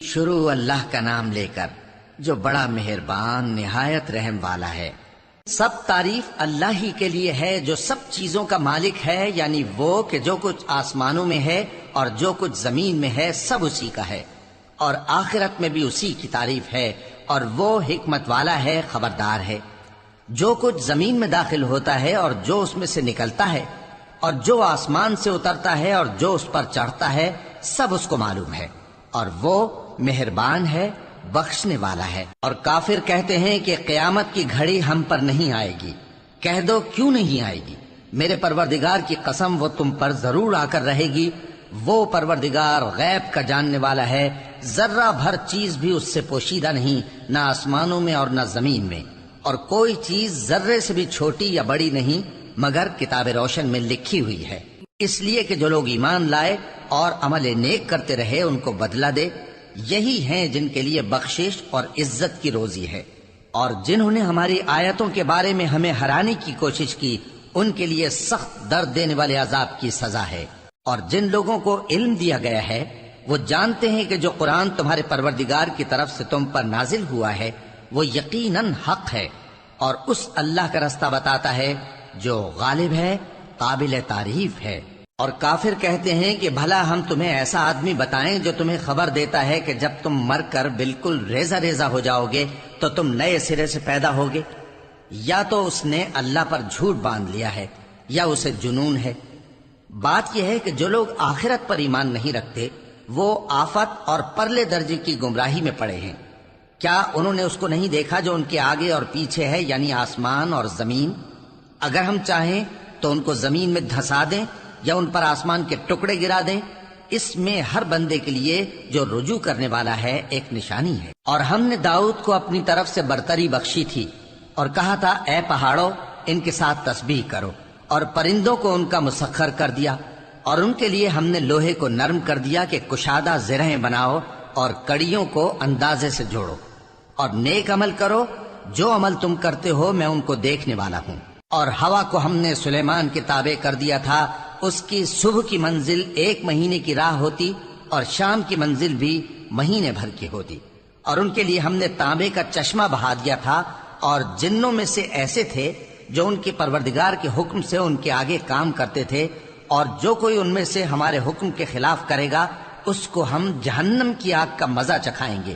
شروع اللہ کا نام لے کر جو بڑا مہربان نہایت رحم والا ہے۔ سب تعریف اللہ ہی کے لیے ہے جو سب چیزوں کا مالک ہے، یعنی وہ کہ جو کچھ آسمانوں میں ہے اور جو کچھ زمین میں ہے سب اسی کا ہے، اور آخرت میں بھی اسی کی تعریف ہے، اور وہ حکمت والا ہے، خبردار ہے۔ جو کچھ زمین میں داخل ہوتا ہے اور جو اس میں سے نکلتا ہے، اور جو آسمان سے اترتا ہے اور جو اس پر چڑھتا ہے، سب اس کو معلوم ہے، اور وہ مہربان ہے، بخشنے والا ہے۔ اور کافر کہتے ہیں کہ قیامت کی گھڑی ہم پر نہیں آئے گی۔ کہہ دو کیوں نہیں آئے گی؟ میرے پروردگار کی قسم وہ تم پر ضرور آ کر رہے گی۔ وہ پروردگار غیب کا جاننے والا ہے، ذرہ بھر چیز بھی اس سے پوشیدہ نہیں، نہ آسمانوں میں اور نہ زمین میں، اور کوئی چیز ذرے سے بھی چھوٹی یا بڑی نہیں مگر کتاب روشن میں لکھی ہوئی ہے، اس لیے کہ جو لوگ ایمان لائے اور عمل نیک کرتے رہے ان کو بدلہ دے۔ یہی ہیں جن کے لیے بخشش اور عزت کی روزی ہے، اور جنہوں نے ہماری آیتوں کے بارے میں ہمیں ہرانے کی کوشش کی ان کے لیے سخت درد دینے والے عذاب کی سزا ہے۔ اور جن لوگوں کو علم دیا گیا ہے وہ جانتے ہیں کہ جو قرآن تمہارے پروردگار کی طرف سے تم پر نازل ہوا ہے وہ یقیناً حق ہے، اور اس اللہ کا رستہ بتاتا ہے جو غالب ہے، قابل تعریف ہے۔ اور کافر کہتے ہیں کہ بھلا ہم تمہیں ایسا آدمی بتائیں جو تمہیں خبر دیتا ہے کہ جب تم مر کر بالکل ریزہ ریزہ ہو جاؤ گے تو تم نئے سرے سے پیدا ہوگے؟ یا تو اس نے اللہ پر جھوٹ باندھ لیا ہے یا اسے جنون ہے۔ بات یہ ہے کہ جو لوگ آخرت پر ایمان نہیں رکھتے وہ آفت اور پرلے درجے کی گمراہی میں پڑے ہیں۔ کیا انہوں نے اس کو نہیں دیکھا جو ان کے آگے اور پیچھے ہے، یعنی آسمان اور زمین؟ اگر ہم چاہیں تو ان کو زمین میں دھسا دیں یا ان پر آسمان کے ٹکڑے گرا دیں، اس میں ہر بندے کے لیے جو رجوع کرنے والا ہے ایک نشانی ہے۔ اور ہم نے داؤد کو اپنی طرف سے برتری بخشی تھی اور کہا تھا اے پہاڑوں ان کے ساتھ تسبیح کرو، اور پرندوں کو ان کا مسخر کر دیا، اور ان کے لیے ہم نے لوہے کو نرم کر دیا کہ کشادہ زرہیں بناؤ اور کڑیوں کو اندازے سے جوڑو، اور نیک عمل کرو، جو عمل تم کرتے ہو میں ان کو دیکھنے والا ہوں۔ اور ہوا کو ہم نے سلیمان کے تابع کر دیا تھا، اس کی صبح کی منزل 1 مہینے کی راہ ہوتی اور شام کی منزل بھی مہینے بھر کی ہوتی۔ اور ان کے لیے ہم نے تانبے کا چشمہ بہا دیا تھا، اور جنوں میں سے ایسے تھے جو ان کے پروردگار کے حکم سے ان کے آگے کام کرتے تھے، اور جو کوئی ان میں سے ہمارے حکم کے خلاف کرے گا اس کو ہم جہنم کی آگ کا مزہ چکھائیں گے۔